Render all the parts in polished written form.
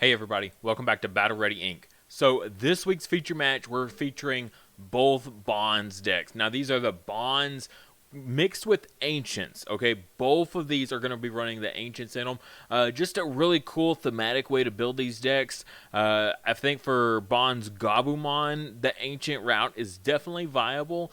Hey everybody, welcome back to Battle Ready Inc. So this week's feature match, we're featuring both Bonds decks. Now these are the Bonds mixed with Ancients, okay? Both of these are going to be running the Ancients in them. Just a really cool thematic way to build these decks. I think for Bonds Gabumon, the Ancient route is definitely viable.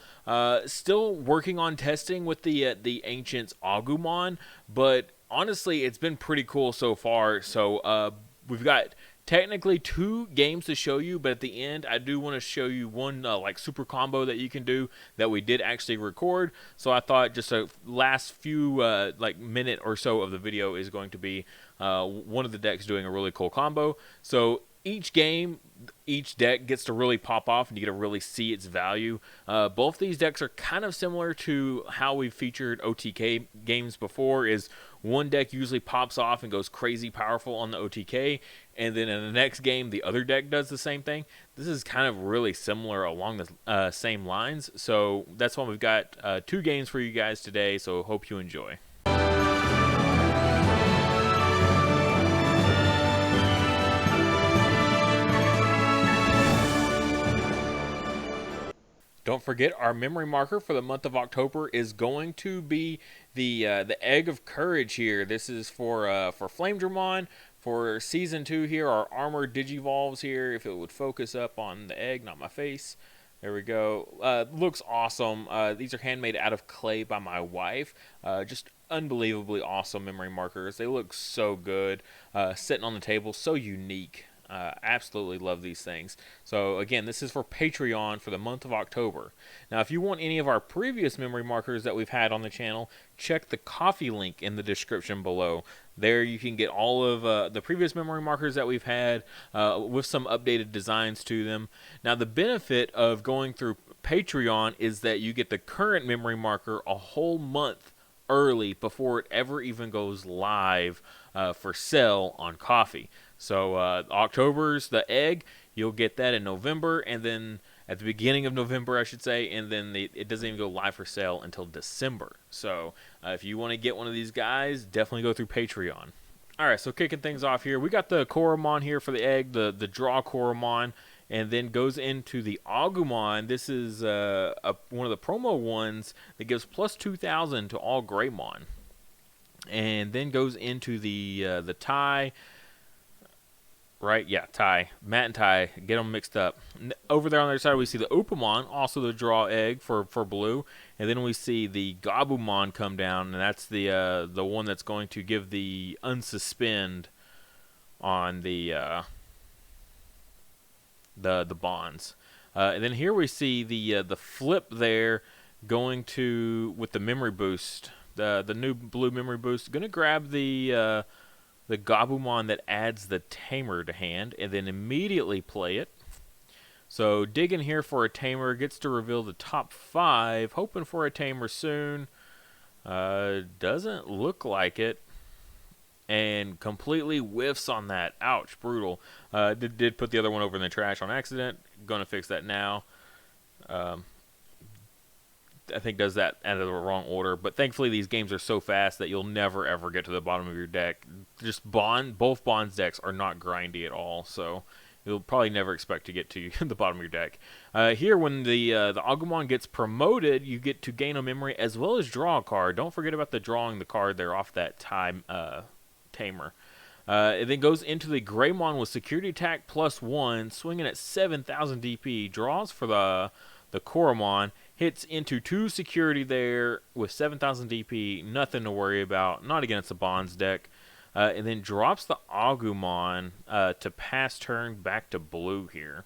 Still working on testing with the Ancients Agumon, but honestly, it's been pretty cool so far. So we've got technically 2 games to show you, but at the end I do want to show you one like super combo that you can do that we did actually record. So I thought just a last few like minute or so of the video is going to be one of the decks doing a really cool combo. So each game, each deck gets to really pop off and you get to really see its value. Both these decks are kind of similar to how we've featured OTK games before. Is one deck usually pops off and goes crazy powerful on the OTK, and then in the next game the other deck does the same thing. This is kind of really similar along the same lines, so that's why we've got 2 games for you guys today, so hope you enjoy. Don't forget, our memory marker for the month of October is going to be the Egg of Courage here. This is for Flame Dramon. For Season 2 here, our Armored Digivolves here. If it would focus up on the egg, not my face. There we go. Looks awesome. These are handmade out of clay by my wife. Just unbelievably awesome memory markers. They look so good. Sitting on the table, so unique. Absolutely love these things. So again, this is for Patreon for the month of October. Now if you want any of our previous memory markers that we've had on the channel, check the coffee link in the description below. There you can get all of the previous memory markers that we've had with some updated designs to them. Now the benefit of going through Patreon is that you get the current memory marker a whole month early before it ever even goes live for sale on coffee. So October's the egg, you'll get that in November, and then at the beginning of November, I should say, and then it doesn't even go live for sale until December. So if you want to get one of these guys, definitely go through Patreon. Alright, so kicking things off here, we got the Koromon here for the egg, the draw Koromon, and then goes into the Agumon. This is one of the promo ones that gives plus 2,000 to all Greymon. And then goes into the Tai. Right, yeah, Tai. Matt and Tai, get them mixed up. Over there on the other side, we see the Upamon, also the draw egg for blue. And then we see the Gabumon come down, and that's the one that's going to give the unsuspend on the bonds. And then here we see the flip there going to, with the memory boost, the new blue memory boost. Going to grab the Gabumon that adds the Tamer to hand, and then immediately play it. So digging here for a Tamer, gets to reveal the top 5, hoping for a Tamer soon. Doesn't look like it, and completely whiffs on that. Ouch, brutal. Did put the other one over in the trash on accident. Gonna fix that now. I think does that out of the wrong order, but thankfully these games are so fast that you'll never ever get to the bottom of your deck. Just both Bonds decks are not grindy at all, so you'll probably never expect to get to the bottom of your deck. Here, when the Agumon gets promoted, you get to gain a memory as well as draw a card. Don't forget about the drawing the card there off that Tamer. It then goes into the Greymon with security attack +1, swinging at 7,000 DP. Draws for the Koromon. Hits into 2 security there with 7,000 DP. Nothing to worry about. Not against the Bonds deck. And then drops the Agumon to pass turn back to blue here.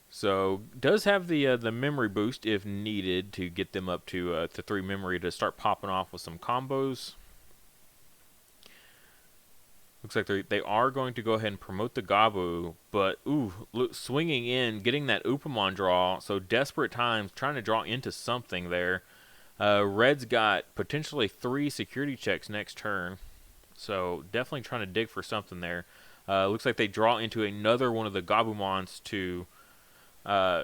So does have the memory boost if needed to get them up to 3 memory to start popping off with some combos. Looks like they are going to go ahead and promote the Gabu, but swinging in, getting that Upamon draw. So desperate times, trying to draw into something there. Red's got potentially 3 security checks next turn, so definitely trying to dig for something there. Looks like they draw into another one of the Gabumons to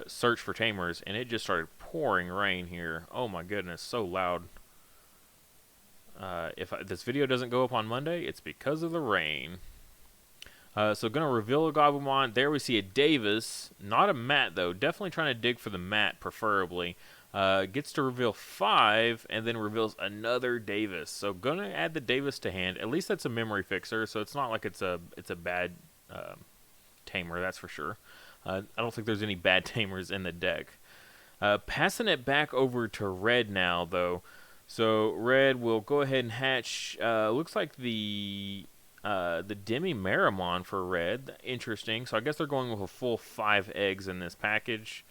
search for Tamers, and it just started pouring rain here. Oh my goodness, so loud. If this video doesn't go up on Monday, it's because of the rain. So going to reveal a Gabumon. There we see a Davis. Not a Matt, though. Definitely trying to dig for the Matt, preferably. Gets to reveal 5, and then reveals another Davis. So going to add the Davis to hand. At least that's a memory fixer, so it's not like it's a bad tamer, that's for sure. I don't think there's any bad tamers in the deck. Passing it back over to Red now, though. So Red will go ahead and hatch. Looks like the Demi Marimon for Red. Interesting. So I guess they're going with a full 5 eggs in this package.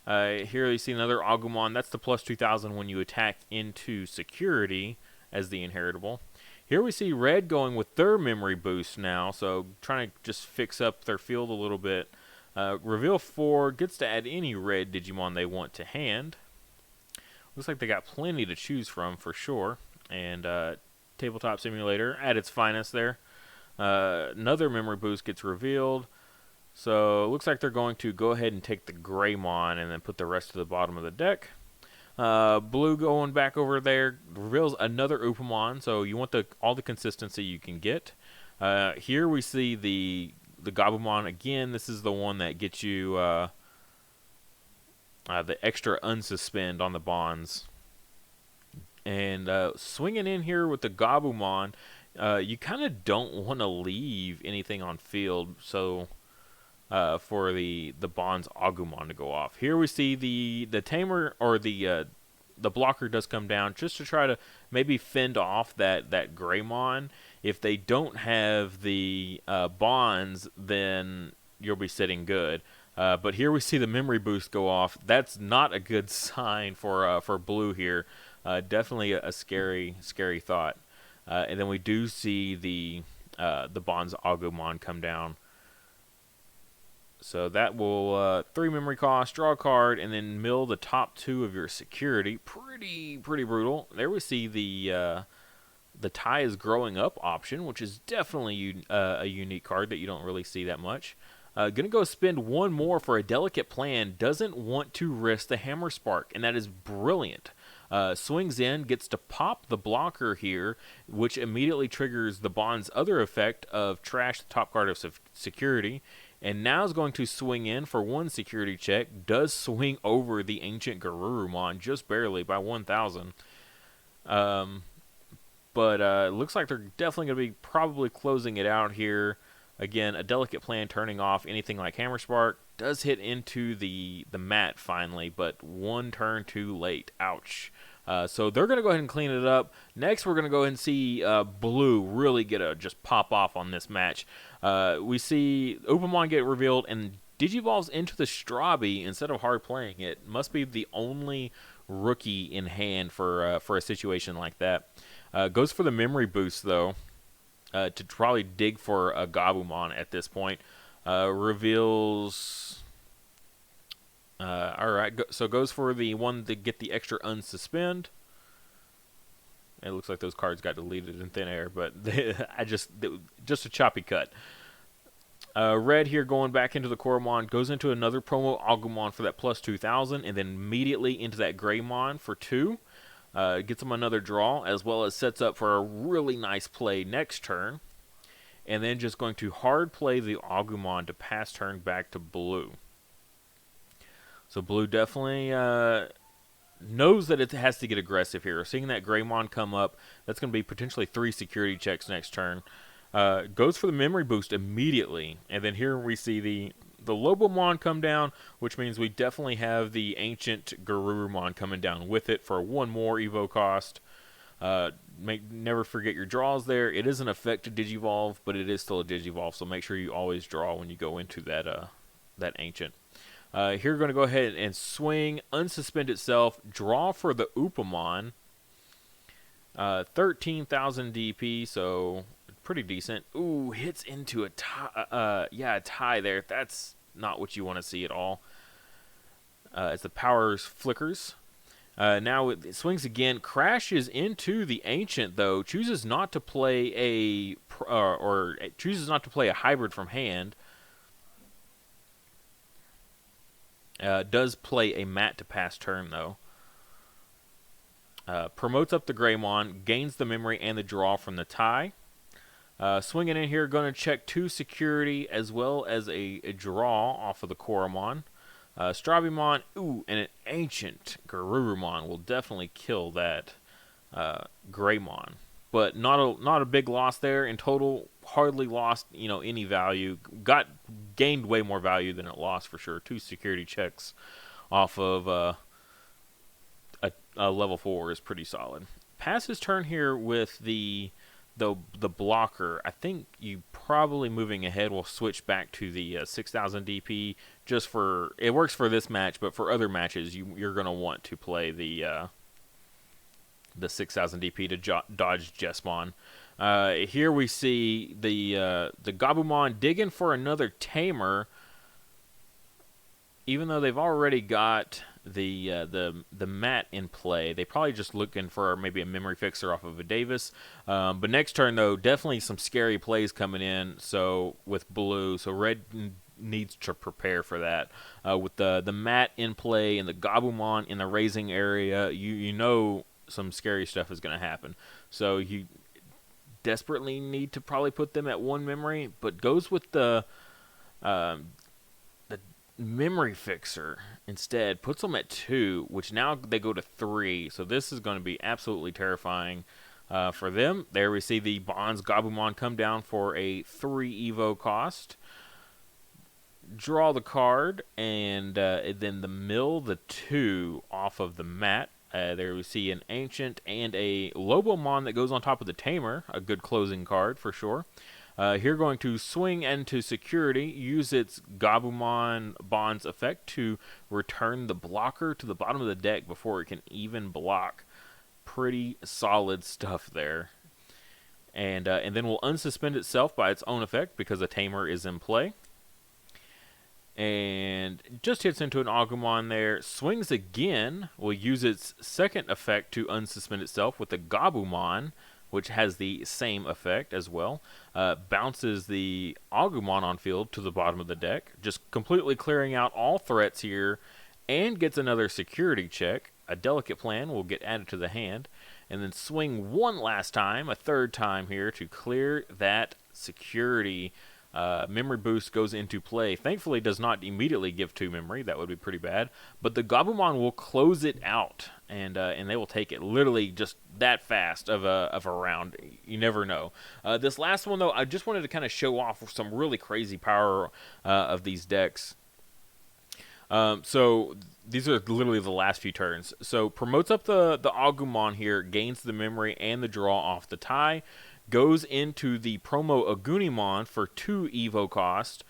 Here you see another Agumon. That's the plus 2,000 when you attack into security as the inheritable. Here we see Red going with their memory boost now. So trying to just fix up their field a little bit. Reveal 4 gets to add any red Digimon they want to hand. Looks like they got plenty to choose from for sure. And Tabletop Simulator at its finest there. Another memory boost gets revealed. So it looks like they're going to go ahead and take the Greymon and then put the rest to the bottom of the deck. Blue going back over there reveals another Upamon. So you want all the consistency you can get. Here we see the Gabumon again. This is the one that gets you the extra unsuspend on the bonds. And swinging in here with the Gabumon, you kind of don't want to leave anything on field, so for the bonds Agumon to go off. Here we see the tamer, or the blocker does come down just to try to maybe fend off that Greymon. If they don't have the bonds, then you'll be sitting good. But here we see the memory boost go off. That's not a good sign for blue here. Definitely a scary thought. And then we do see the bonds Agumon come down. So that will 3 memory cost, draw a card, and then mill the top 2 of your security. Pretty brutal. There we see the tie is growing up option, which is definitely a unique card that you don't really see that much. Gonna go spend 1 more for a delicate plan. Doesn't want to risk the Hammer Spark, and that is brilliant. Swings in, gets to pop the blocker here, which immediately triggers the bond's other effect of trash the top card of security. And now is going to swing in for 1 security check. Does swing over the Ancient Garurumon just barely by 1,000. But it looks like they're definitely going to be probably closing it out here. Again, a delicate plan turning off anything like Hammer Spark. Does hit into the mat finally, but 1 turn too late. Ouch. So they're going to go ahead and clean it up. Next, we're going to go ahead and see Blue really just pop off on this match. We see Upamon get revealed and Digivolves into the Strabi instead of hard playing it. Must be the only rookie in hand for a situation like that. Goes for the memory boost, though, to probably dig for a Gabumon at this point. Reveals... Alright, so goes for the one to get the extra unsuspend. It looks like those cards got deleted in thin air, but just a choppy cut. Red here going back into the Coromon, goes into another promo Agumon for that plus 2,000, and then immediately into that Greymon for 2. Gets him another draw, as well as sets up for a really nice play next turn. And then just going to hard play the Agumon to pass turn back to Blue. So Blue definitely knows that it has to get aggressive here. Seeing that Greymon come up, that's going to be potentially 3 security checks next turn. Goes for the memory boost immediately. And then here we see the Lobomon come down, which means we definitely have the Ancient Garurumon coming down with it for 1 more Evo cost. Never forget your draws there. It is an effect to Digivolve, but it is still a Digivolve, so make sure you always draw when you go into that Ancient. Here we're going to go ahead and swing, unsuspend itself, draw for the Upamon. 13,000 DP, so pretty decent. Ooh, hits into a tie. A tie there. That's not what you want to see at all. As the power flickers. Now it swings again, crashes into the Ancient, though. Chooses not to play chooses not to play a hybrid from hand. Does play a mat to pass turn, though. Promotes up the Greymon, gains the memory and the draw from the tie. Swinging in here, going to check 2 security as well as a draw off of the Koromon. Strabimon, ooh, and an ancient Garurumon will definitely kill that Greymon. But not a big loss there. In total, hardly lost any value. Gained way more value than it lost for sure. 2 security checks off of a level 4 is pretty solid. Pass his turn here with the blocker. I think you probably moving ahead will switch back to the 6000 DP. Just for it works for this match, but for other matches you're gonna want to play the 6000 DP to dodge Jesmon. Here we see the Gabumon digging for another tamer, even though they've already got the mat in play. They probably just looking for maybe a memory fixer off of a Davis. But next turn though, definitely some scary plays coming in. So with blue, so red needs to prepare for that. With the mat in play and the Gabumon in the raising area, you know some scary stuff is going to happen. So you desperately need to probably put them at 1 memory, but goes with the memory fixer instead. Puts them at 2, which now they go to 3. So this is going to be absolutely terrifying for them. There we see the Bonds Gabumon come down for a 3 Evo cost. Draw the card, and then the mill the 2 off of the mat. There we see an Ancient and a Lobomon that goes on top of the Tamer. A good closing card for sure. Here going to swing into security. Use its Gabumon Bond's effect to return the blocker to the bottom of the deck before it can even block. Pretty solid stuff there. And then will unsuspend itself by its own effect because a Tamer is in play. And just hits into an Agumon there. Swings again. Will use its second effect to unsuspend itself with the Gabumon, which has the same effect as well. Bounces the Agumon on field to the bottom of the deck, just completely clearing out all threats here, and gets another security check. A Delicate Plan will get added to the hand, and then swing one last time, a third time here, to clear that security. Memory boost goes into play. Thankfully does not immediately give 2 memory. That would be pretty bad. But the Gabumon will close it out, and they will take it literally just that fast of a round. You never know. This last one though, I just wanted to kind of show off some really crazy power of these decks. So these are literally the last few turns. So promotes up the Agumon here, gains the memory and the draw off the tie. Goes into the promo Agunimon for 2 Evo cost,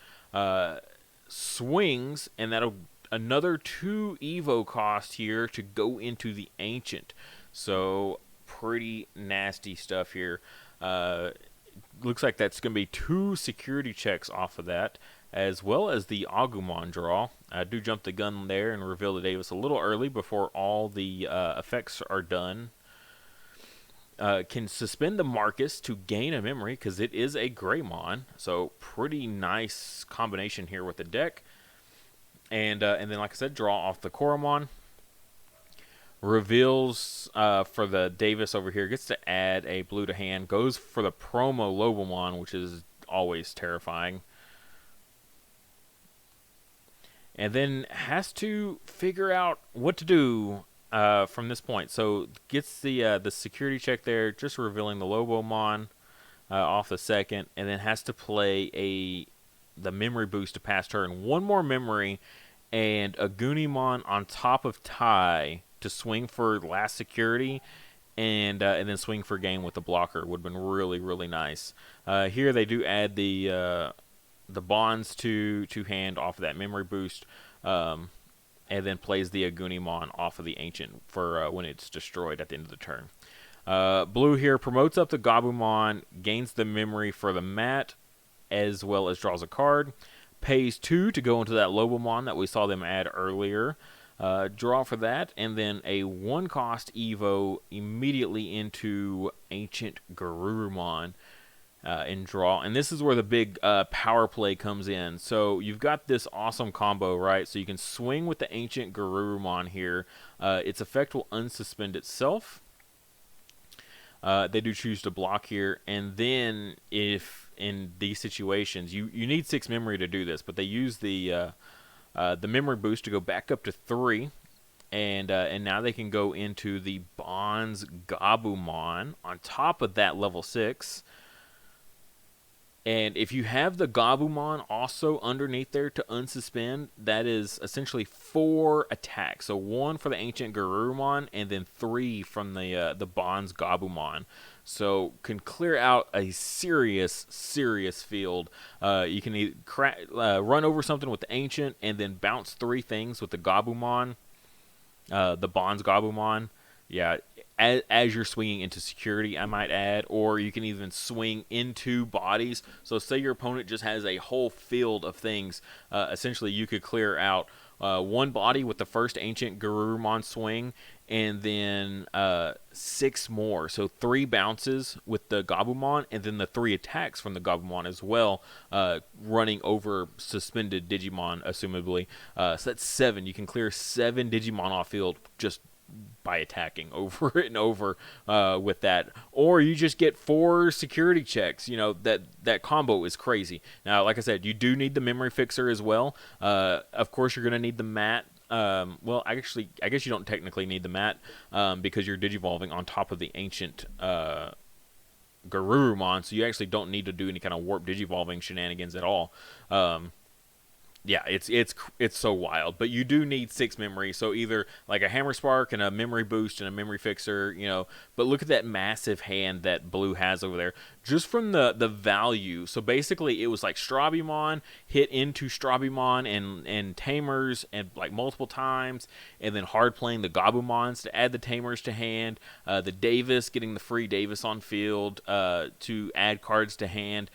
swings, and that'll another 2 Evo cost here to go into the Ancient. So pretty nasty stuff here. Looks like that's going to be 2 security checks off of that, as well as the Agumon draw. I do jump the gun there and reveal the Davis a little early before all the effects are done. Can suspend the Marcus to gain a memory because it is a Greymon. So pretty nice combination here with the deck. And then, like I said, draw off the Koromon. Reveals for the Davis over here. Gets to add a blue to hand. Goes for the promo Lobomon, which is always terrifying. And then has to figure out what to do from this point. So gets the security check there, just revealing the Lobomon off the second, and then has to play the memory boost to pass turn. 1 more memory, and a Agunimon on top of tie to swing for last security, and then swing for game with the blocker. Would have been really, really nice. Here they do add the bonds to hand off of that memory boost. And then plays the Agunimon off of the Ancient for when it's destroyed at the end of the turn. Blue here promotes up the Gabumon, gains the memory for the mat, as well as draws a card. Pays 2 to go into that Lobomon that we saw them add earlier. Draw for that, and then a 1 cost Evo immediately into Ancient Garurumon. In draw, and this is where the big power play comes in. So you've got this awesome combo, right? So you can swing with the Ancient Garurumon here. Its effect will unsuspend itself. They do choose to block here, and then if in these situations you need 6 memory to do this, but they use the memory boost to go back up to 3. And now they can go into the Bonds Gabumon on top of that level 6. And if you have the Gabumon also underneath there to unsuspend, that is essentially 4 attacks. So 1 for the Ancient Garurumon, and then 3 from the Bonds Gabumon. So can clear out a serious field. You can run over something with the Ancient, and then bounce 3 things with the Gabumon. The Bonds Gabumon, yeah, as you're swinging into security, I might add, or you can even swing into bodies. So say your opponent just has a whole field of things. Essentially, you could clear out 1 body with the first Ancient Garurumon swing, and then 6 more. So 3 bounces with the Gabumon, and then the 3 attacks from the Gabumon as well, running over suspended Digimon, assumably. So that's 7. You can clear 7 Digimon off field just by attacking over and over with that. Or you just get 4 security checks. You know, that combo is crazy. Now, like I said, you do need the memory fixer as well. Of course, you're going to need the mat. Well, I guess you don't technically need the mat because you're digivolving on top of the Ancient Garurumon, so you actually don't need to do any kind of warp digivolving shenanigans at all. Yeah, it's so wild, but you do need 6 memory, so either like a Hammer Spark and a memory boost and a memory fixer, you know. But look at that massive hand that Blue has over there, just from the value. So basically, it was like Strabimon hit into Strabimon and Tamers and like multiple times, and then hard playing the Gabumons to add the Tamers to hand, the Davis getting the free Davis on field to add cards to hand.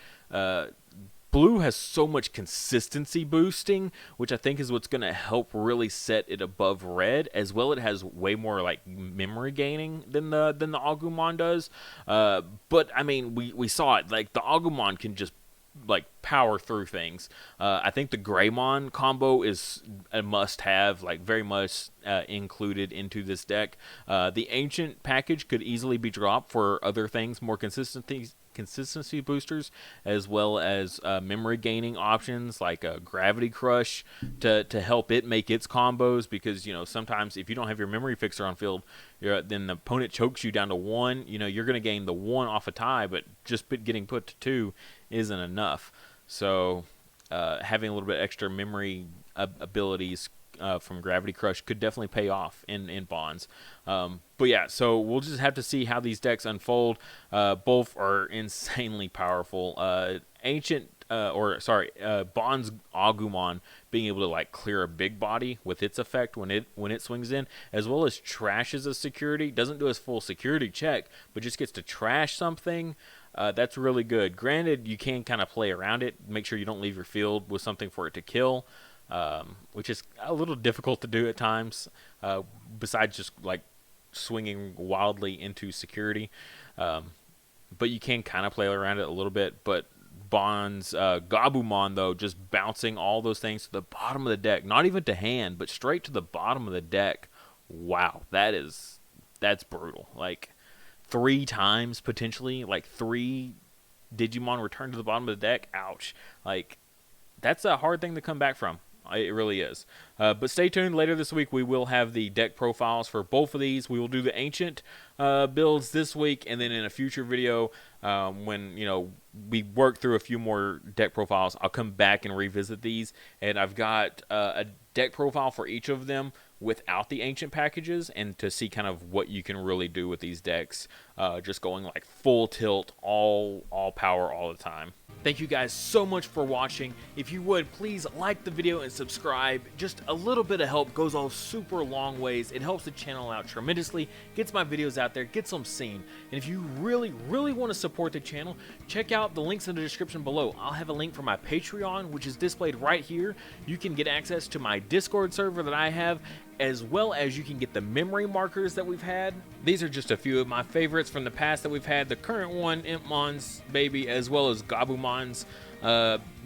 Blue has so much consistency boosting, which I think is what's going to help really set it above red. As well, it has way more like memory gaining than the Agumon does. But I mean, we saw it. Like the Agumon can just like power through things. I think the Greymon combo is a must-have, like very much included into this deck. The Ancient package could easily be dropped for other things, more consistency boosters, as well as memory gaining options like a Gravity Crush to help it make its combos, because you know sometimes if you don't have your memory fixer on field, then the opponent chokes you down to 1. You know, you're going to gain the 1 off a tie, but just getting put to 2 isn't enough. So having a little bit extra memory abilities from Gravity Crush could definitely pay off in Bonds. But yeah, so we'll just have to see how these decks unfold. Both are insanely powerful. Bonds Agumon being able to like clear a big body with its effect when it swings in, as well as trashes a security. Doesn't do a full security check, but just gets to trash something. That's really good. Granted, you can kind of play around it, make sure you don't leave your field with something for it to kill. Which is a little difficult to do at times, besides just like swinging wildly into security. But you can kind of play around it a little bit. But Bonds Gabumon, though, just bouncing all those things to the bottom of the deck, not even to hand, but straight to the bottom of the deck. Wow, that's brutal. Like 3 times potentially, like 3 Digimon return to the bottom of the deck. Ouch. Like that's a hard thing to come back from. It really is. But stay tuned. Later this week, we will have the deck profiles for both of these. We will do the Ancient builds this week, and then in a future video, when we work through a few more deck profiles, I'll come back and revisit these. And I've got a deck profile for each of them without the Ancient packages, and to see kind of what you can really do with these decks, just going like full tilt, all power all the time. Thank you guys so much for watching. If you would, please like the video and subscribe. Just a little bit of help goes a super long ways. It helps the channel out tremendously, gets my videos out there, gets them seen. And if you really want to support the channel, check out the links in the description below. I'll have a link for my Patreon, which is displayed right here. You can get access to my Discord server that I have, as well as you can get the memory markers that we've had. These are just a few of my favorites from the past that we've had. The current one, Impmon's baby, as well as Gabumon's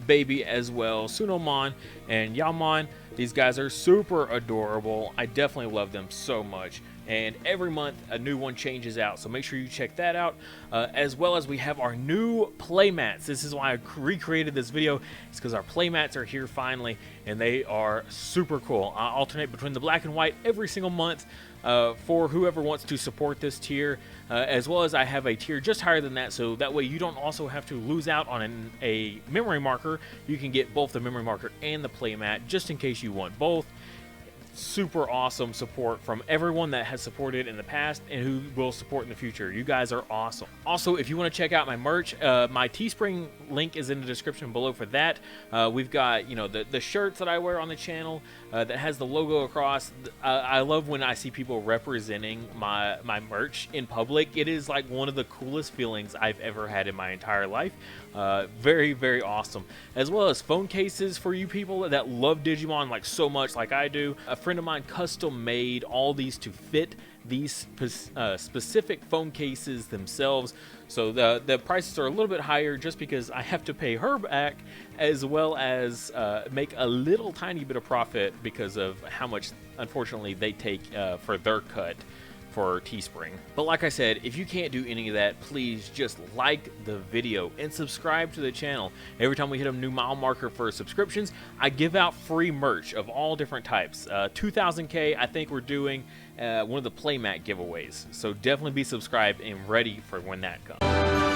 baby as well, Sunomon and Yamon. These guys are super adorable. I definitely love them so much. and every month a new one changes out, so make sure you check that out. As well as we have our new playmats. This is why I recreated this video. It's because our playmats are here finally, and they are super cool. I alternate between the black and white every single month for whoever wants to support this tier, as well as I have a tier just higher than that, so that way you don't also have to lose out on a memory marker. You can get both the memory marker and the playmat just in case you want both. Super awesome support from everyone that has supported in the past and who will support in the future. You guys are awesome. Also, if you want to check out my merch, my Teespring link is in the description below for that. We've got, you know, the shirts that I wear on the channel that has the logo across. I love when I see people representing my merch in public. It is like one of the coolest feelings I've ever had in my entire life. Very, very awesome. As well as phone cases for you people that love Digimon like so much like I do. A friend of mine custom made all these to fit these specific phone cases themselves, so the prices are a little bit higher just because I have to pay her back, as well as make a little tiny bit of profit because of how much unfortunately they take for their cut for Teespring. But like I said, if you can't do any of that, please just like the video and subscribe to the channel. Every time we hit a new mile marker for subscriptions, I give out free merch of all different types. 2000K, I think we're doing one of the playmat giveaways, so definitely be subscribed and ready for when that comes.